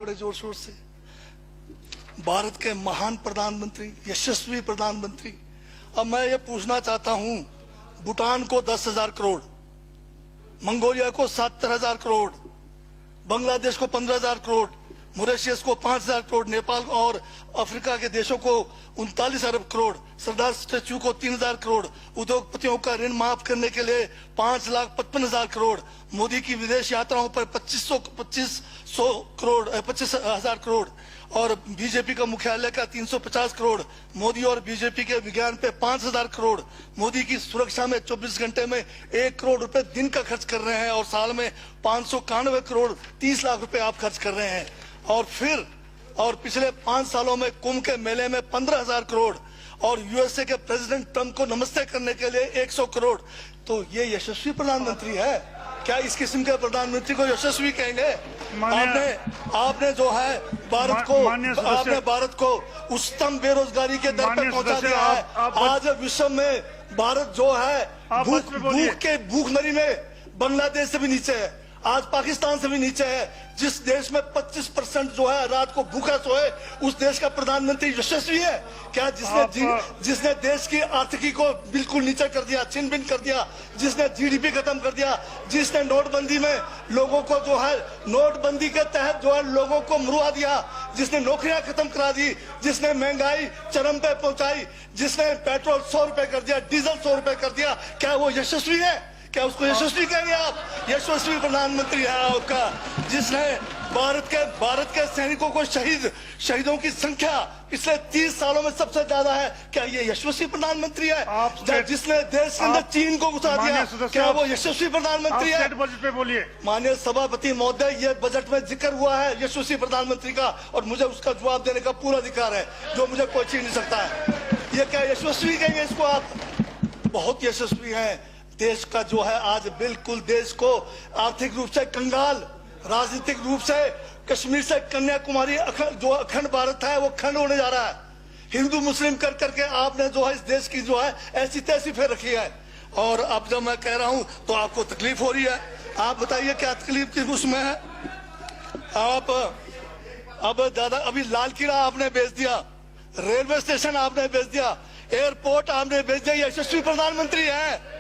बड़े जोर शोर से भारत के महान प्रधानमंत्री, यशस्वी प्रधानमंत्री। अब मैं ये पूछना चाहता हूं, भूटान को 10,000 करोड़, मंगोलिया को 70,000 करोड़, बांग्लादेश को 15,000 करोड़, मॉरिशस को 5,000 करोड़, नेपाल और अफ्रीका के देशों को 39 अरब करोड़, सरदार स्टैच्यू को 3,000 करोड़, उद्योगपतियों का ऋण माफ करने के लिए 5,55,000 करोड़, मोदी की विदेश यात्राओं पर 25,000 करोड़ और बीजेपी का मुख्यालय का 350 करोड़, मोदी और बीजेपी के विज्ञान पे 5,000 करोड़, मोदी की सुरक्षा में 24 घंटे में 1 करोड़ रुपए दिन का खर्च कर रहे हैं और साल में 591 करोड़ 30 लाख रुपए आप खर्च कर रहे हैं। और पिछले 5 सालों में कुंभ के मेले में 15,000 करोड़ और यूएसए के प्रेसिडेंट ट्रंप को नमस्ते करने के लिए 100 करोड़। तो ये यशस्वी प्रधानमंत्री है क्या? इस किस्म के प्रधानमंत्री को यशस्वी कहेंगे? आपने जो है भारत को उच्चतम बेरोजगारी के दर पर पहुंचा दिया है। आज विश्व में भारत जो है भूखमरी में बांग्लादेश से भी नीचे है, आज पाकिस्तान से भी नीचे है। जिस देश में 25% जो है रात को भूखा सोए, उस देश का प्रधानमंत्री यशस्वी है क्या? जिसने देश की आर्थिकी को बिल्कुल नीचे कर दिया, छिन भिन कर दिया, जिसने जीडीपी खत्म कर दिया, जिसने नोटबंदी में लोगों को जो है नोटबंदी के तहत जो है लोगों को मरवा दिया, जिसने नौकरियां खत्म करा दी, जिसने महंगाई चरम पे पहुंचाई, जिसने पेट्रोल 100 रुपए कर दिया, डीजल 100 रुपए कर दिया, क्या वो यशस्वी है? क्या उसको यशस्वी कहेंगे आप? यशस्वी प्रधानमंत्री है आपका, जिसने भारत के सैनिकों को शहीदों की संख्या पिछले 30 सालों में सबसे ज्यादा है। क्या ये यशस्वी प्रधानमंत्री है? जिसने देश के अंदर चीन को घुसा दिया, क्या वो यशस्वी प्रधानमंत्री है? बजट पे बोलिए। माननीय सभापति महोदय, ये बजट में जिक्र हुआ है यशस्वी प्रधानमंत्री का और मुझे उसका जवाब देने का पूरा अधिकार है, जो मुझे कोई छीन नहीं सकता है। ये क्या यशस्वी कहेंगे इसको आप? बहुत यशस्वी है। देश का जो है आज बिल्कुल देश को आर्थिक रूप से कंगाल, राजनीतिक रूप से कश्मीर से कन्याकुमारी जो अखंड भारत है वो खंड होने जा रहा है। हिंदू मुस्लिम कर करके आपने जो है इस देश की जो है ऐसी तैसी फेर रखी है। और अब जब मैं कह रहा हूं तो आपको तकलीफ हो रही है। आप बताइए क्या तकलीफ की उसमें है? आप अब दादा अभी लाल किला आपने बेच दिया, रेलवे स्टेशन आपने बेच दिया, एयरपोर्ट आपने बेच दिया। यशस्वी प्रधानमंत्री है।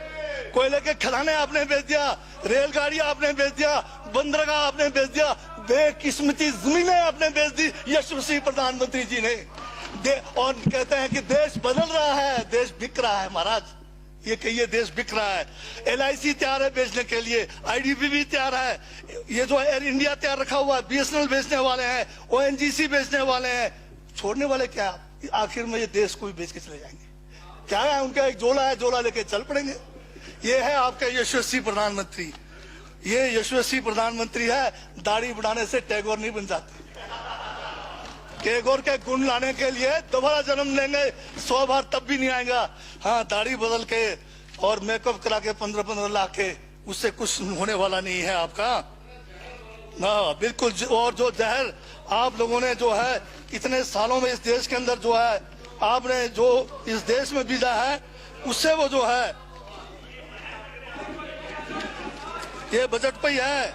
कोयले के खदाने आपने बेच दिया, रेलगाड़ी आपने बेच दिया, बंदरगाह आपने बेच दिया, बेकिस्मती जमीनें आपने बेच दी यशस्वी प्रधानमंत्री जी ने। और कहते हैं कि देश बदल रहा है, देश बिक रहा है। महाराज ये कहिए देश बिक रहा है। LIC तैयार है बेचने के लिए, IDB भी तैयार है, ये जो एयर इंडिया तैयार रखा हुआ है, BSNL बेचने वाले हैं, ONGC बेचने वाले हैं। छोड़ने वाले क्या? आखिर में ये देश को भी बेच के चले जाएंगे। क्या है उनका? एक झोला है, झोला लेके चल पड़ेंगे। ये है आपका यशस्वी प्रधानमंत्री। ये यशस्वी प्रधानमंत्री है। दाढ़ी बढ़ाने से टैगोर नहीं बन जाते। टैगोर के गुण लाने के लिए दोबारा जन्म लेंगे 100 बार, तब भी नहीं आएगा। हाँ, दाढ़ी बदल के और मेकअप करा के 15-15 लाख के, उससे कुछ होने वाला नहीं है आपका। हाँ बिल्कुल। और जो जहर आप लोगों ने जो है इतने सालों में इस देश के अंदर जो है आपने जो इस देश में बीजा है, उससे वो जो है ये बजट पे ही है।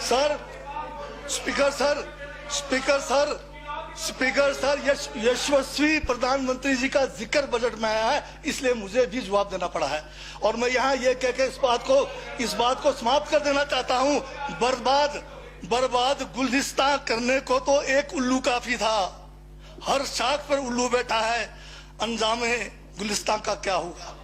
सर स्पीकर सर यशस्वी प्रधानमंत्री जी का जिक्र बजट में आया है, इसलिए मुझे भी जवाब देना पड़ा है। और मैं यहाँ ये कह के इस बात को समाप्त कर देना चाहता हूँ, बर्बाद गुलदस्ता करने को तो एक उल्लू काफी था, हर शाख पर उल्लू बैठा है, अंजामे गुलिस्तान का क्या होगा?